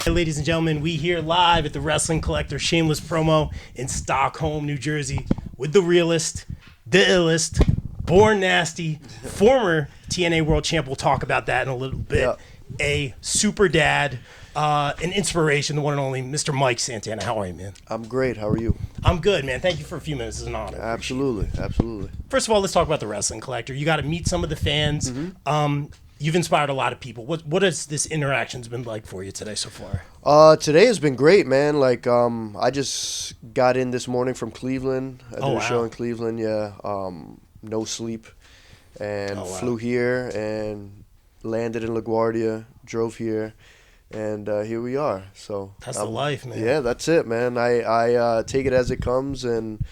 Hey, ladies and gentlemen, we here live at the Wrestling Collector Shameless Promo in Stockholm, New Jersey, with the realest, the illest, born nasty, former TNA World Champ. We'll talk about that in a little bit. Yeah. A super dad, an inspiration, the one and only Mr. Mike Santana. How are you, man? I'm great. How are you? I'm good, man. Thank you for a few minutes. It's an honor. Absolutely. Absolutely. First of all, let's talk about the Wrestling Collector. You got to meet some of the fans. You've inspired a lot of people. What has this interaction's been like for you today so far? Today has been great, man. Like, I just got in this morning from Cleveland. I did a show in Cleveland, yeah. No sleep. And flew here and landed in LaGuardia, drove here, and here we are. So That's the life, man. Yeah, that's it, man. I take it as it comes, and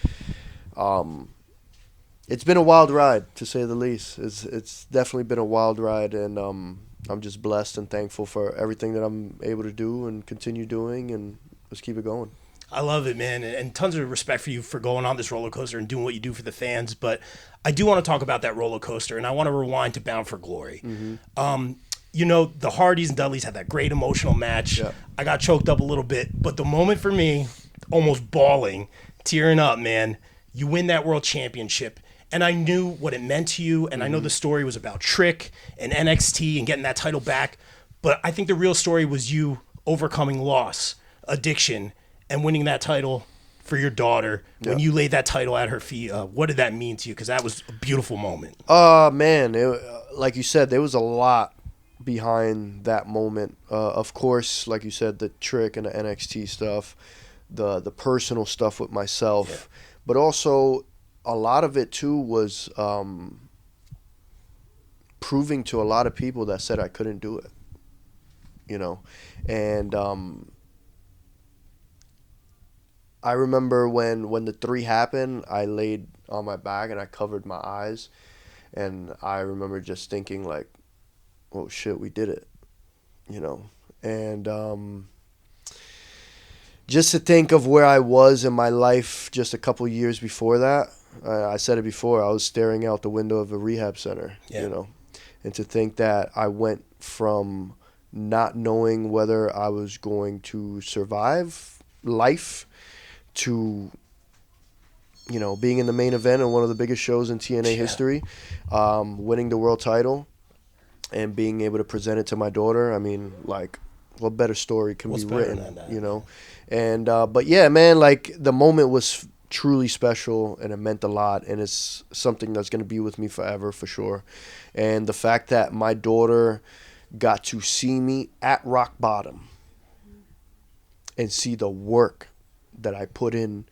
it's been a wild ride, to say the least. It's definitely been a wild ride, and I'm just blessed and thankful for everything that I'm able to do and continue doing, and let's keep it going. I love it, man, and tons of respect for you for going on this roller coaster and doing what you do for the fans. But I do want to talk about that roller coaster, and I want to rewind to Bound for Glory. You know, the Hardys and Dudleys had that great emotional match. Yeah. I got choked up a little bit, but the moment for me, almost bawling, tearing up, man, you win that world championship. And I knew what it meant to you, and I know the story was about Trick and NXT and getting that title back. But I think the real story was you overcoming loss, addiction, and winning that title for your daughter when you laid that title at her feet. What did that mean to you? Because that was a beautiful moment. Man, like you said, there was a lot behind that moment. Of course, like you said, the Trick and the NXT stuff, the personal stuff with myself, but also a lot of it too was proving to a lot of people that said I couldn't do it, you know. And I remember when the 3 happened, I laid on my back and I covered my eyes, and I remember just thinking like, oh shit, we did it, you know. And just to think of where I was in my life just a couple years before that, I said it before, I was staring out the window of a rehab center, you know. And to think that I went from not knowing whether I was going to survive life to, you know, being in the main event in one of the biggest shows in TNA history, winning the world title, and being able to present it to my daughter. I mean, like, what better story can be written, you know? And but yeah, man, like, the moment was truly special, and it meant a lot, and it's something that's going to be with me forever for sure. And the fact that my daughter got to see me at rock bottom and see the work that I put in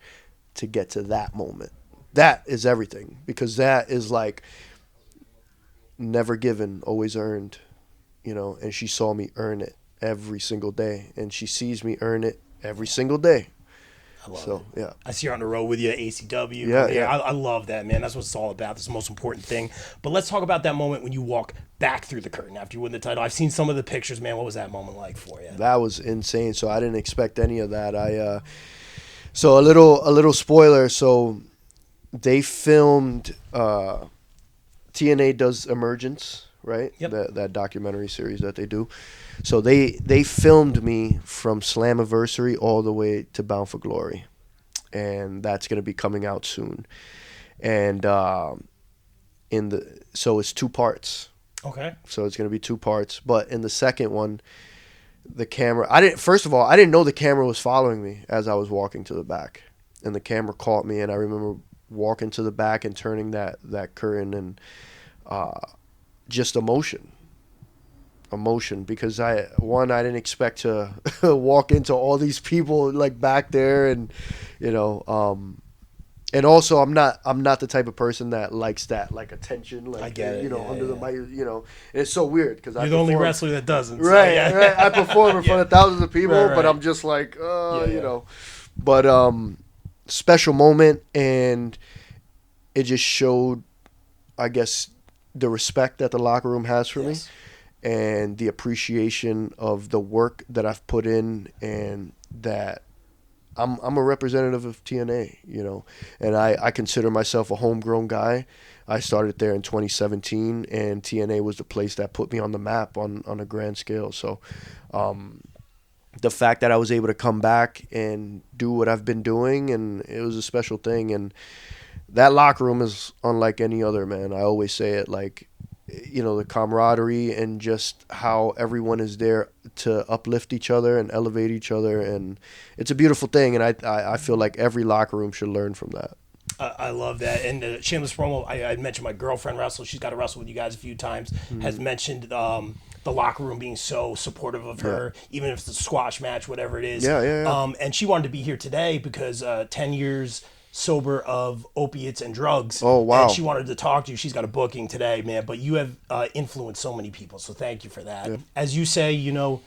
to get to that moment, that is everything, because that is like never given, always earned, you know. And she saw me earn it every single day, and she sees me earn it every single day. I love it. Yeah. I see you on the road with you at ACW. Yeah. I love that, man. That's what it's all about. That's the most important thing. But let's talk about that moment when you walk back through the curtain after you win the title. I've seen some of the pictures, man. What was that moment like for you? That was insane. So I didn't expect any of that. So a little spoiler. So they filmed. TNA does Emergence, right? Yep. That documentary series that they do. So they filmed me from Slammiversary all the way to Bound for Glory, and that's gonna be coming out soon. And so it's 2 parts. Okay. So it's gonna be 2 parts, but in the second one, the camera. I didn't know the camera was following me as I was walking to the back, and the camera caught me, and I remember walking to the back and turning that curtain, and just emotion, because I didn't expect to walk into all these people like back there, and you know, and also I'm not the type of person that likes that like attention, like, I get it, you know, under the mic, you know. And it's so weird because you're the only wrestler that doesn't, right, so, right. I perform in front of thousands of people, Right. but I'm just like, you know, but special moment, and it just showed, I guess, the respect that the locker room has for me, and the appreciation of the work that I've put in, and that I'm a representative of TNA, you know, and I consider myself a homegrown guy. I started there in 2017, and TNA was the place that put me on the map on a grand scale. So the fact that I was able to come back and do what I've been doing, and it was a special thing. And that locker room is unlike any other, man. I always say it, like, the camaraderie and just how everyone is there to uplift each other and elevate each other, and it's a beautiful thing. And I feel like every locker room should learn from that. I love that. And shameless promo, I mentioned my girlfriend wrestles. She's got to wrestle with you guys a few times. Has mentioned the locker room being so supportive of her, even if it's a squash match, whatever it is. Yeah. And she wanted to be here today because 10 years sober of opiates and drugs. Oh, wow. And she wanted to talk to you. She's got a booking today, man. But you have influenced so many people, so thank you for that. Yeah. As you say, you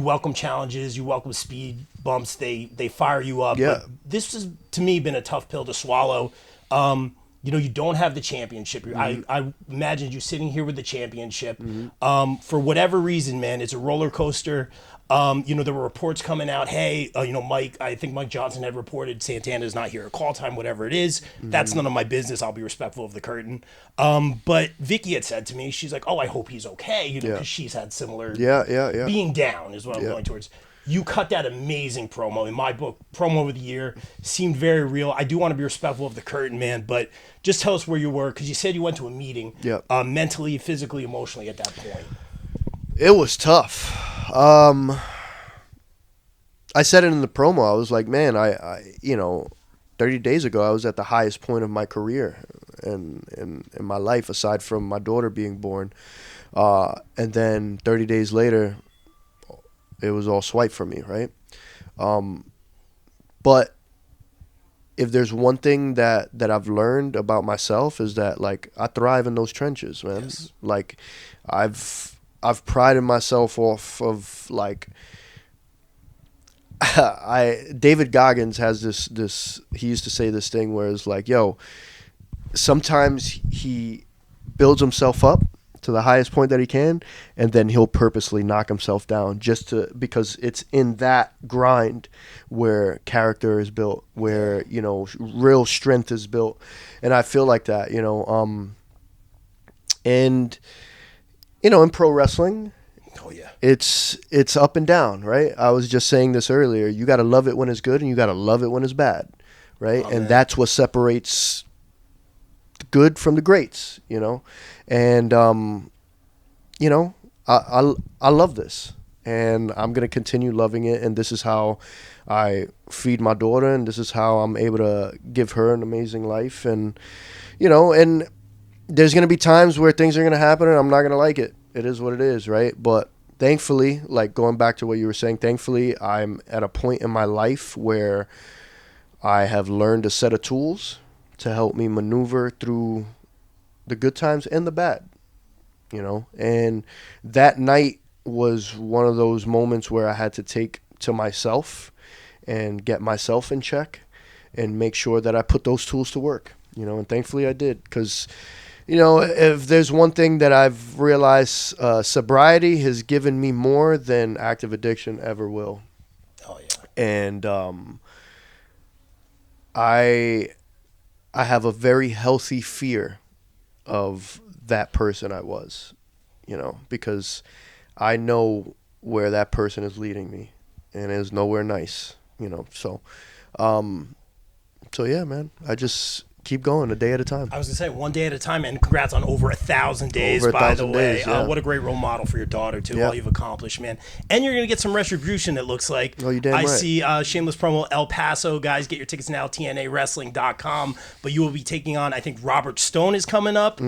welcome challenges, you welcome speed bumps. They fire you up. Yeah. But this has, to me, been a tough pill to swallow. You don't have the championship. I imagined you sitting here with the championship. For whatever reason, man, it's a roller coaster. There were reports coming out. Hey, I think Mike Johnson had reported Santana is not here at call time, whatever it is. That's none of my business. I'll be respectful of the curtain. But Vicky had said to me, she's like, oh, I hope he's okay. Because she's had similar being down is what I'm going towards. You cut that amazing promo. In my book, promo of the year seemed very real. I do want to be respectful of the curtain, man, but just tell us where you were, because you said you went to a meeting mentally, physically, emotionally at that point. It was tough. I said it in the promo. I was like, man, I 30 days ago, I was at the highest point of my career and in my life, aside from my daughter being born. And then 30 days later, it was all swipe for me, right? But if there's one thing that I've learned about myself is that, like, I thrive in those trenches, man. Yes. Like, I've prided myself off of, like, David Goggins has this he used to say this thing where it's like, yo, sometimes he builds himself up to the highest point that he can, and then he'll purposely knock himself down because it's in that grind where character is built, where real strength is built. And I feel like that, and in pro wrestling, it's up and down, right? I was just saying this earlier. You got to love it when it's good, and you got to love it when it's bad, right? And that's what separates the good from the greats, And I love this, and I'm gonna continue loving it. And this is how I feed my daughter, and this is how I'm able to give her an amazing life. And and there's gonna be times where things are gonna happen, and I'm not gonna like it. It is what it is, right? But thankfully, like going back to what you were saying, thankfully I'm at a point in my life where I have learned a set of tools to help me maneuver through the good times and the bad, and that night was one of those moments where I had to take to myself and get myself in check and make sure that I put those tools to work, and thankfully I did, because if there's one thing that I've realized, sobriety has given me more than active addiction ever will. Oh yeah. And I have a very healthy fear of that person I was, because I know where that person is leading me, and it is nowhere nice, So yeah, man, I just keep going a day at a time. I was gonna say one day at a time, and congrats on over 1,000 days. By the way, what a great role model for your daughter too. All you've accomplished, man. And you're gonna get some retribution. It looks like. Oh, you damn right. I see shameless promo El Paso guys. Get your tickets now. TNAWrestling.com. But you will be taking on, I think Robert Stone is coming up.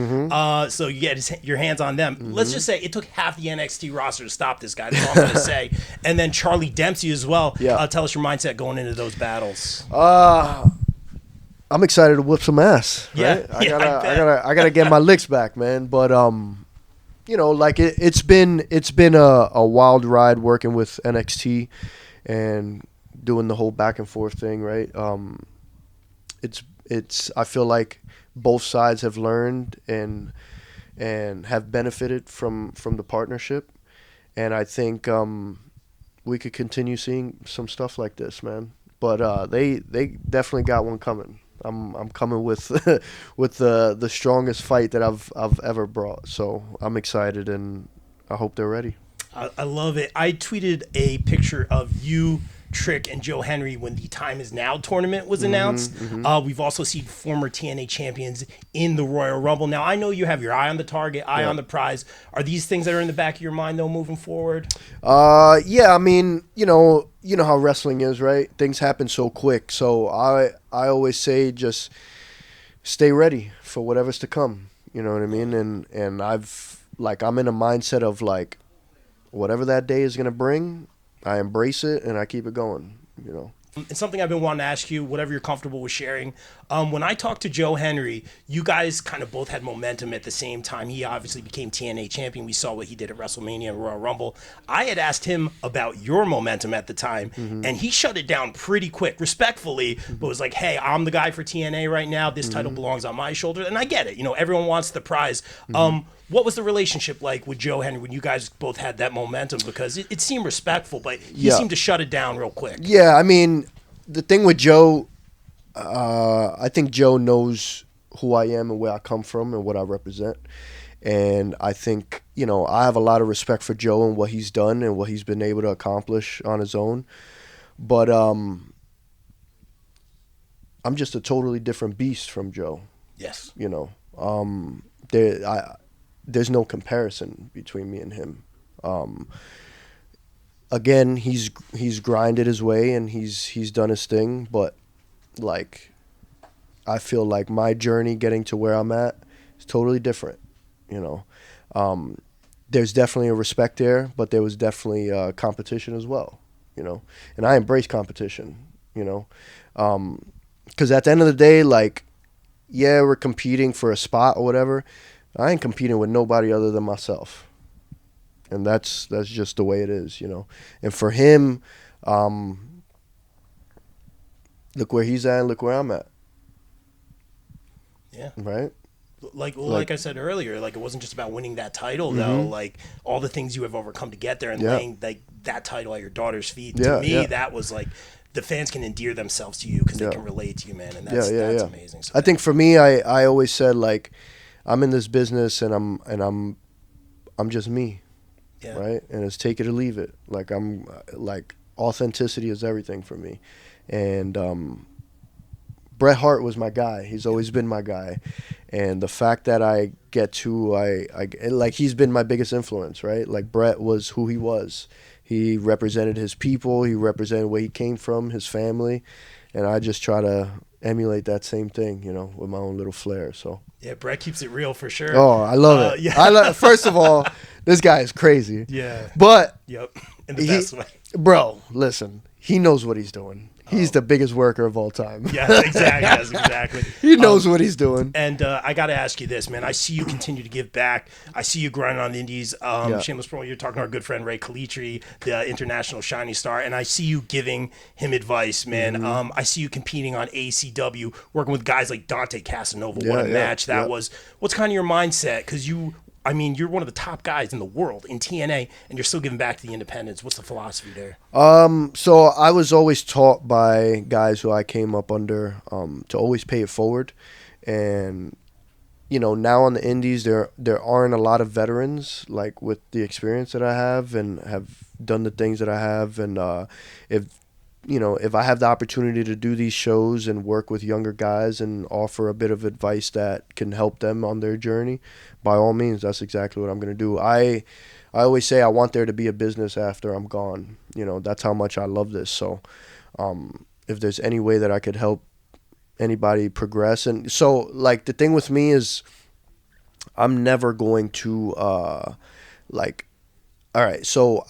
So you get your hands on them. Let's just say it took half the NXT roster to stop this guy. That's all I'm gonna say. And then Charlie Dempsey as well. Tell us your mindset going into those battles. I'm excited to whip some ass. Right? I gotta get my licks back, man. But like it's been a wild ride working with NXT and doing the whole back and forth thing, right? It's I feel like both sides have learned and have benefited from the partnership, and I think we could continue seeing some stuff like this, man. But they definitely got one coming. I'm coming with the strongest fight that I've ever brought. So I'm excited, and I hope they're ready. I love it. I tweeted a picture of you, Trick, and Joe Hendry when the Time Is Now tournament was announced. We've also seen former TNA champions in the Royal Rumble. Now, I know you have your eye on the target, eye on the prize. Are these things that are in the back of your mind, though, moving forward? Yeah, I mean, you know how wrestling is, right? Things happen so quick. So I always say just stay ready for whatever's to come. You know what I mean? And I'm in a mindset of like whatever that day is gonna bring, I embrace it and I keep it going, you know. And something I've been wanting to ask you, whatever you're comfortable with sharing. When I talked to Joe Hendry, you guys kind of both had momentum at the same time. He obviously became TNA champion. We saw what he did at WrestleMania and Royal Rumble. I had asked him about your momentum at the time, and he shut it down pretty quick, respectfully, but was like, hey, I'm the guy for TNA right now. This title belongs on my shoulder. And I get it. You know, everyone wants the prize. What was the relationship like with Joe Hendry when you guys both had that momentum? Because it seemed respectful, but he seemed to shut it down real quick. Yeah, I mean, the thing with Joe, I think Joe knows who I am and where I come from and what I represent. And I think, you know, I have a lot of respect for Joe and what he's done and what he's been able to accomplish on his own. But I'm just a totally different beast from Joe. Yes. You know, there's no comparison between me and him. Again, he's grinded his way and he's done his thing, but like I feel like my journey getting to where I'm at is totally different, you know. There's definitely a respect there, but there was definitely competition as well, you know. And I embrace competition, you know. 'Cause at the end of the day, like, yeah, we're competing for a spot or whatever. I ain't competing with nobody other than myself. And that's just the way it is, you know. And for him, look where he's at and look where I'm at. Yeah. Right? Like I said earlier, like it wasn't just about winning that title though. Like all the things you have overcome to get there and laying like that title at your daughter's feet. To me, that was like the fans can endear themselves to you because they can relate to you, man. And that's amazing. So I think for me, I always said like I'm in this business and I'm just me. Yeah. Right? And it's take it or leave it. Like I'm like authenticity is everything for me. And Bret Hart was my guy. He's always been my guy. And the fact that I get to I like he's been my biggest influence, right? Like Bret was who he was. He represented his people, he represented where he came from, his family, and I just try to emulate that same thing, you know, with my own little flair. So yeah, Bret keeps it real for sure. Oh, I love it. Yeah. First of all, this guy is crazy. Yeah. But in the best way. Bro, listen, he knows what he's doing. He's the biggest worker of all time. Yeah, exactly. He knows what he's doing. And I got to ask you this, man. I see you continue to give back. I see you grinding on the indies. Shameless promo, you're talking to our good friend Ray Calitri, the international Shining Star, and I see you giving him advice, man. I see you competing on ACW, working with guys like Dante Casanova. What a match that was. What's kind of your mindset? Because you're one of the top guys in the world in TNA, and you're still giving back to the independents. What's the philosophy there? So I was always taught by guys who I came up under to always pay it forward. And, you know, now on the indies, there aren't a lot of veterans, like with the experience that I have and have done the things that I have. And if I have the opportunity to do these shows and work with younger guys and offer a bit of advice that can help them on their journey, by all means, that's exactly what I'm going to do. I always say I want there to be a business after I'm gone. You know, that's how much I love this. So if there's any way that I could help anybody progress. And so, like, the thing with me is I'm never going to, all right, so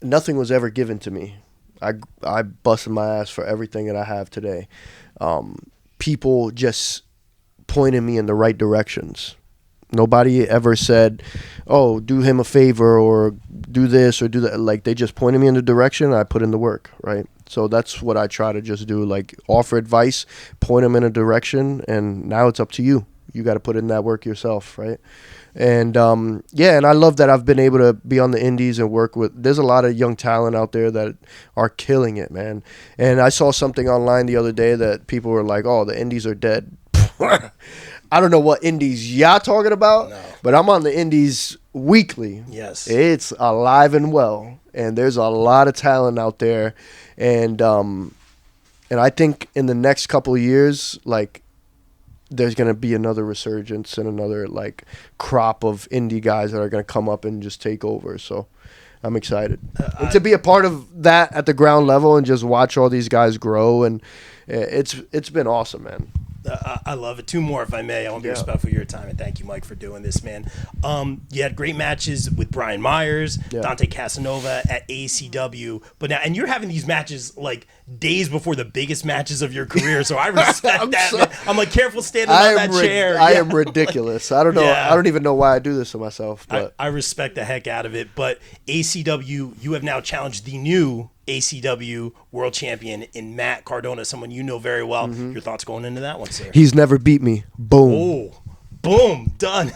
nothing was ever given to me. I busted my ass for everything that I have today. People just pointed me in the right directions. Nobody ever said, oh, do him a favor or do this or do that. Like, they just pointed me in the direction. I put in the work, right? So that's what I try to just do, like offer advice, point them in a direction, and now it's up to you. You got to put in that work yourself, right? And, and I love that I've been able to be on the indies and work with, there's a lot of young talent out there that are killing it, man. And I saw something online the other day that people were like, oh, the indies are dead. I don't know what indies y'all talking about, but I'm on the indies weekly. Yes. It's alive and well, and there's a lot of talent out there, and I think in the next couple of years, like, there's going to be another resurgence and another, like, crop of indie guys that are going to come up and just take over. So I'm excited. And to be a part of that at the ground level and just watch all these guys grow, and it's been awesome, man. I love it. Two more, if I may. I want to be respectful of your time, and thank you, Mike, for doing this, man. You had great matches with Brian Myers, Dante Casanova at ACW, but now, and you're having these matches like days before the biggest matches of your career, so I respect that. Man. I'm like, careful standing on that chair. I am ridiculous. I don't know. I don't even know why I do this to myself. But I respect the heck out of it. But ACW, you have now challenged the new ACW world champion in Matt Cardona, someone you know very well. Mm-hmm. Your thoughts going into that one, sir? He's never beat me. Boom. Oh, boom. Done.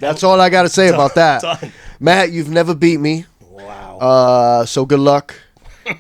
That's all I got to say about that. Done. Matt, you've never beat me. Wow. So good luck.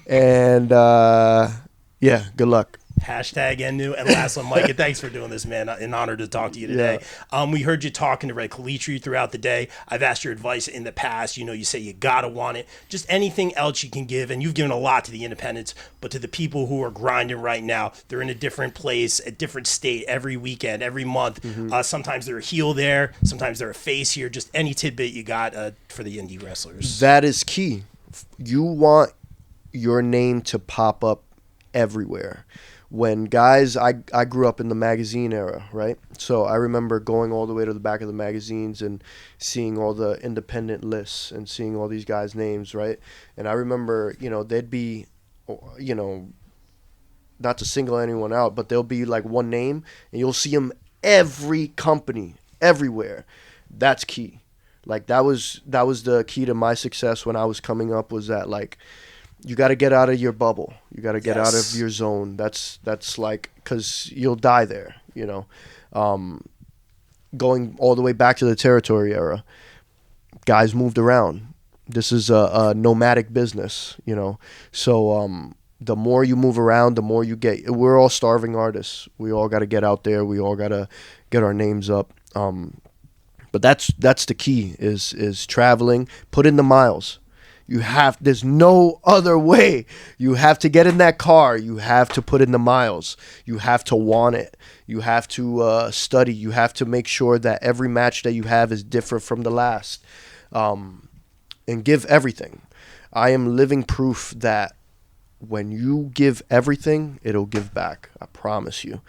And, yeah, good luck. Hashtag NU. And last one, Mike, and thanks for doing this, man. An honor to talk to you today. Yeah. We heard you talking to Red Calitri throughout the day. I've asked your advice in the past. You know, you say you got to want it. Just anything else you can give. And you've given a lot to the independents, but to the people who are grinding right now, they're in a different place, a different state every weekend, every month. Mm-hmm. Sometimes they're a heel there. Sometimes they're a face here. Just any tidbit you got for the indie wrestlers. That is key. You want your name to pop up everywhere. When guys, I grew up in the magazine era, right? So I remember going all the way to the back of the magazines and seeing all the independent lists and seeing all these guys' names, right? And I remember, you know, they'd be, you know, not to single anyone out, but there'll be like one name and you'll see them every company, everywhere. That's key. Like that was the key to my success when I was coming up, was that, like, you got to get out of your bubble. You got to get out of your zone. That's like, because you'll die there, you know. Going all the way back to the territory era, guys moved around. This is a nomadic business, you know. So the more you move around, the more you get. We're all starving artists. We all got to get out there. We all got to get our names up. But that's the key, is traveling. Put in the miles. There's no other way. You have to get in that car. You have to put in the miles. You have to want it. You have to study. You have to make sure that every match that you have is different from the last. And give everything. I am living proof that when you give everything, it'll give back. I promise you.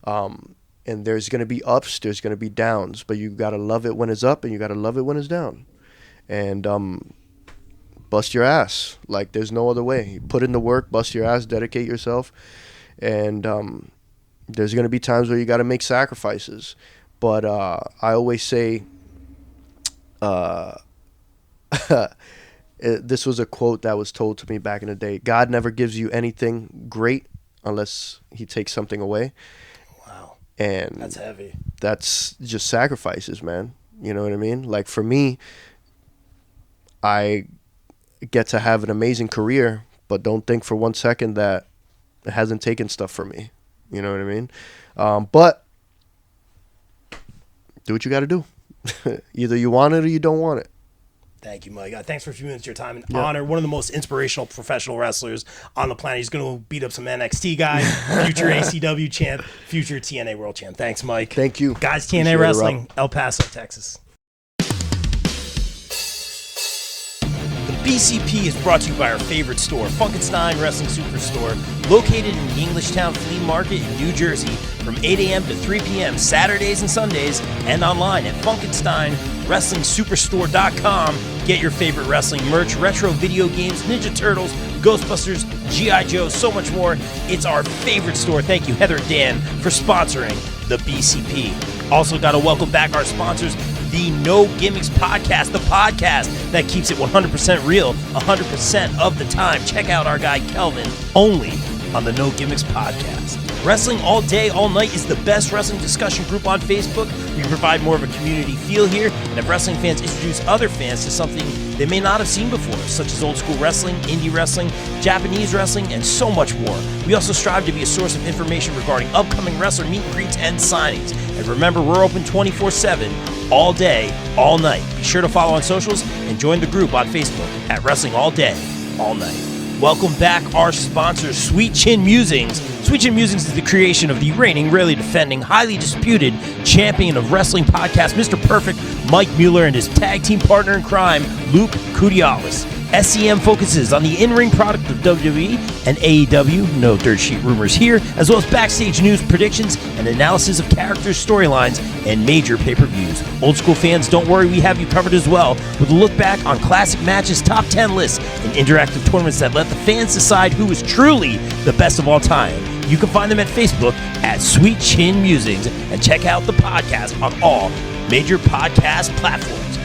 And there's going to be ups, there's going to be downs, but you got to love it when it's up and you got to love it when it's down. And bust your ass. Like, there's no other way. You put in the work, bust your ass, dedicate yourself. And there's going to be times where you got to make sacrifices. But I always say, this was a quote that was told to me back in the day. God never gives you anything great unless he takes something away. Wow. And that's heavy. That's just sacrifices, man. You know what I mean? Like, for me, I get to have an amazing career, but don't think for 1 second that it hasn't taken stuff from me. You know what I mean? But do what you got to do. Either you want it or you don't want it. Thank you, Mike. Thanks for a few minutes of your time. An honor. One of the most inspirational professional wrestlers on the planet. He's going to beat up some NXT guys, future ACW champ, future TNA World champ. Thanks, Mike. Thank you. Guys, TNA Wrestling, El Paso, Texas. BCP is brought to you by our favorite store, Funkenstein Wrestling Superstore, located in the Englishtown Flea Market in New Jersey from 8 a.m. to 3 p.m. Saturdays and Sundays, and online at FunkensteinWrestlingSuperstore.com. Get your favorite wrestling merch, retro video games, Ninja Turtles, Ghostbusters, G.I. Joe, so much more. It's our favorite store. Thank you, Heather and Dan, for sponsoring the BCP. Also got to welcome back our sponsors, the No Gimmicks Podcast, the podcast that keeps it 100% real 100% of the time. Check out our guy Kelvin, only on the No Gimmicks podcast. Wrestling All Day, All Night is the best wrestling discussion group on Facebook. We provide more of a community feel here and have wrestling fans introduce other fans to something they may not have seen before, such as old school wrestling, indie wrestling, Japanese wrestling, and so much more. We also strive to be a source of information regarding upcoming wrestler meet and greets and signings. And remember, we're open 24/7, all day, all night. Be sure to follow on socials and join the group on Facebook at Wrestling All Day, All Night. Welcome back, our sponsor, Sweet Chin Musings. Sweet Chin Musings is the creation of the reigning, rarely defending, highly disputed champion of wrestling podcast, Mr. Perfect, Mike Mueller, and his tag team partner in crime, Luke Kudialis. SCM focuses on the in-ring product of WWE and AEW, no dirt sheet rumors here, as well as backstage news, predictions, and analysis of characters, storylines, and major pay-per-views. Old school fans, don't worry, we have you covered as well, with a look back on classic matches, top 10 lists, and interactive tournaments that let the fans decide who is truly the best of all time. You can find them at Facebook at Sweet Chin Musings, and check out the podcast on all major podcast platforms.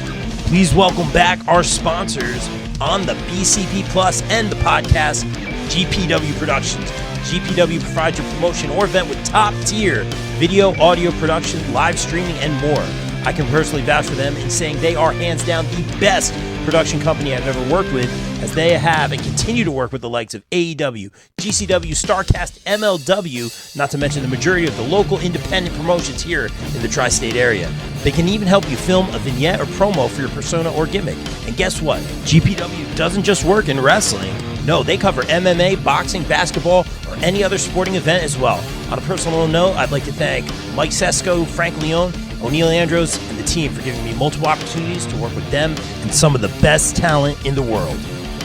Please welcome back our sponsors on the BCP Plus and the podcast, GPW Productions. GPW provides your promotion or event with top-tier video, audio production, live streaming, and more. I can personally vouch for them in saying they are hands down the best production company I've ever worked with, as they have and continue to work with the likes of AEW, GCW, StarCast, MLW, not to mention the majority of the local independent promotions here in the tri-state area. They can even help you film a vignette or promo for your persona or gimmick. And guess what? GPW doesn't just work in wrestling. No, they cover MMA, boxing, basketball, or any other sporting event as well. On a personal note, I'd like to thank Mike Sesko, Frank Leone, O'Neil Andros, and the team for giving me multiple opportunities to work with them and some of the best talent in the world.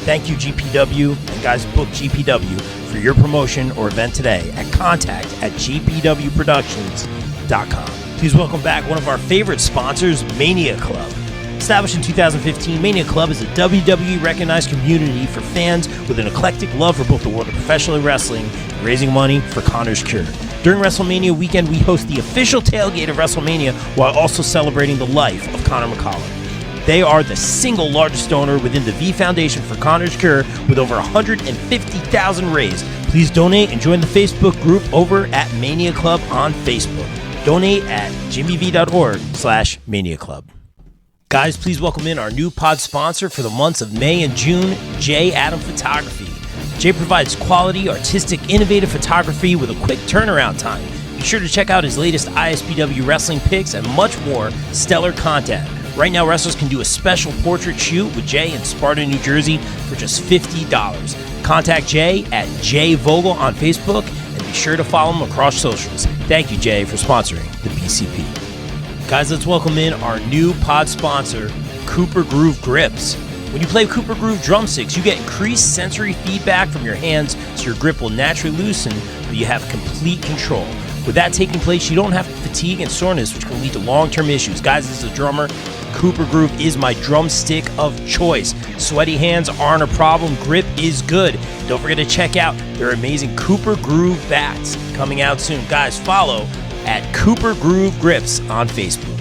Thank you, GPW, and guys, book GPW for your promotion or event today at contact@gpwproductions.com. Please welcome back one of our favorite sponsors, Mania Club. Established in 2015, Mania Club is a WWE-recognized community for fans with an eclectic love for both the world of professional wrestling and raising money for Connor's Cure. During WrestleMania weekend, we host the official tailgate of WrestleMania while also celebrating the life of Connor McCollum. They are the single largest donor within the V Foundation for Connor's Cure, with over $150,000 raised. Please donate and join the Facebook group over at Mania Club on Facebook. Donate at jimmyv.org/Mania Club. Guys, please welcome in our new pod sponsor for the months of May and June, J. Adam Photography. Jay provides quality, artistic, innovative photography with a quick turnaround time. Be sure to check out his latest ISPW wrestling pics and much more stellar content. Right now, wrestlers can do a special portrait shoot with Jay in Sparta, New Jersey for just $50. Contact Jay at Jay Vogel on Facebook and be sure to follow him across socials. Thank you, Jay, for sponsoring the BCP. Guys, let's welcome in our new pod sponsor, Cooper Groove Grips. When you play Cooper Groove drumsticks, you get increased sensory feedback from your hands, so your grip will naturally loosen, but you have complete control. With that taking place, you don't have fatigue and soreness, which can lead to long-term issues. Guys, as a drummer, Cooper Groove is my drumstick of choice. Sweaty hands aren't a problem. Grip is good. Don't forget to check out their amazing Cooper Groove bats coming out soon. Guys, follow at Cooper Groove Grips on Facebook.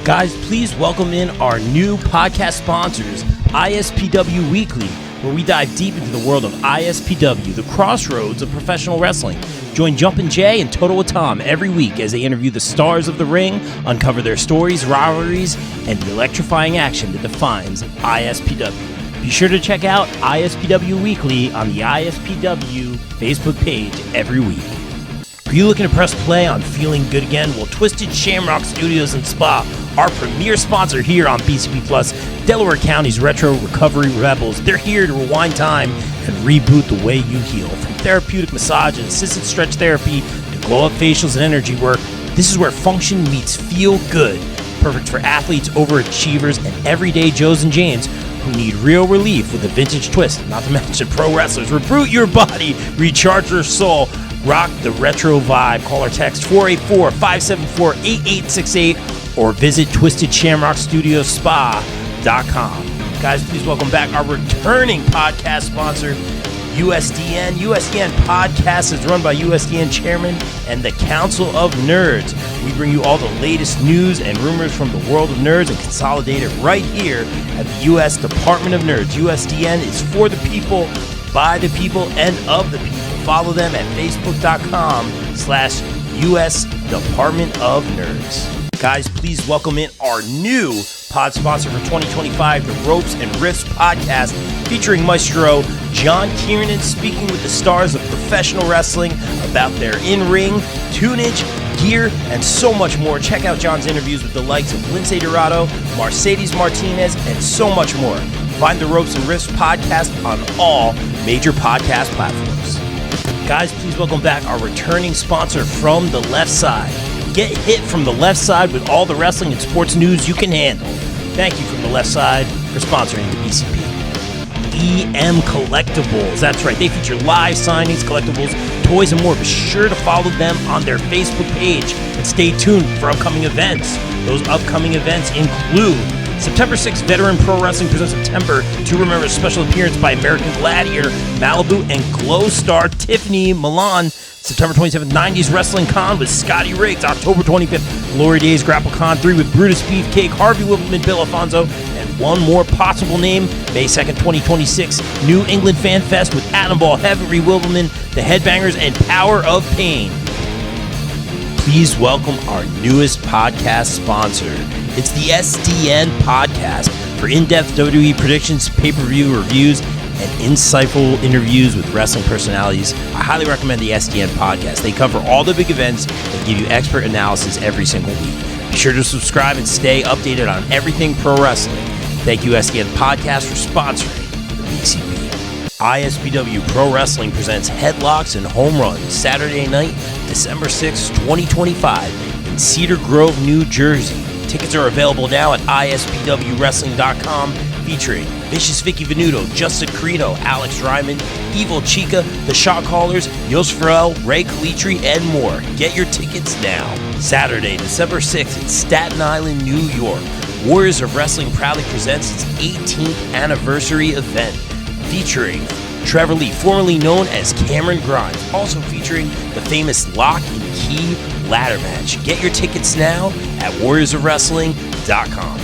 Guys, please welcome in our new podcast sponsors, ISPW Weekly, where we dive deep into the world of ISPW, the crossroads of professional wrestling. Join Jumpin' Jay and Total with Tom every week as they interview the stars of the ring, uncover their stories, rivalries, and the electrifying action that defines ISPW. Be sure to check out ISPW Weekly on the ISPW Facebook page every week. Are you looking to press play on Feeling Good Again? Well, Twisted Shamrock Studios and Spa, our premier sponsor here on BCP Plus, Delaware County's Retro Recovery Rebels. They're here to rewind time and reboot the way you heal. From therapeutic massage and assisted stretch therapy to glow-up facials and energy work, this is where function meets feel good. Perfect for athletes, overachievers, and everyday Joes and Janes who need real relief with a vintage twist. Not to mention pro wrestlers. Reboot your body, recharge your soul. Rock the retro vibe. Call or text 484-574-8868 or visit TwistedShamrockStudiosSpa.com. Guys, please welcome back our returning podcast sponsor, USDN. USDN Podcast is run by USDN Chairman and the Council of Nerds. We bring you all the latest news and rumors from the world of nerds and consolidate it right here at the U.S. Department of Nerds. USDN is for the people, by the people, and of the people. follow them at facebook.com/US Department of Nerds. Guys, please welcome in our new pod sponsor for 2025, the Ropes and Riffs podcast, featuring Maestro John Kiernan speaking with the stars of professional wrestling about their in-ring, tunage, gear, and so much more. Check out John's interviews with the likes of Lince Dorado, Mercedes Martinez, and so much more. Find the Ropes and Riffs podcast on all major podcast platforms. Guys, please welcome back our returning sponsor from the left side. Get hit from the left side with all the wrestling and sports news you can handle. Thank you from the left side for sponsoring the BCP. EM Collectibles. That's right. They feature live signings, collectibles, toys, and more. Be sure to follow them on their Facebook page and stay tuned for upcoming events. Those upcoming events include September 6th, Veteran Pro Wrestling presents September to Remember, special appearance by American Gladiator, Malibu, and Glow Star Tiffany Milan. September 27th, 90s Wrestling Con with Scotty Riggs. October 25th, Glory Days Grapple Con 3 with Brutus Beefcake, Harvey Whippleman, Bill Alfonso, and one more possible name. May 2nd, 2026, New England Fan Fest with Adam Ball, Henry Whippleman, The Headbangers, and Power of Pain. Please welcome our newest podcast sponsor. It's the SDN Podcast for in-depth WWE predictions, pay-per-view reviews, and insightful interviews with wrestling personalities. I highly recommend the SDN Podcast. They cover all the big events and give you expert analysis every single week. Be sure to subscribe and stay updated on everything pro wrestling. Thank you, SDN Podcast, for sponsoring the BCP. ISPW Pro Wrestling presents Headlocks and Home Runs Saturday night, December 6, 2025 in Cedar Grove, New Jersey. Tickets are available now at ispwwrestling.com, featuring Vicious Vicky Venuto, Justin Carino, Alex Ryman, Evil Chica, The Shot Callers, Yos Farrell, Ray Calitri, and more. Get your tickets now. Saturday, December 6th in Staten Island, New York. Warriors of Wrestling proudly presents its 18th anniversary event, featuring Trevor Lee, formerly known as Cameron Grimes, also featuring the famous Lock and Key ladder match. Get your tickets now at warriorsofwrestling.com.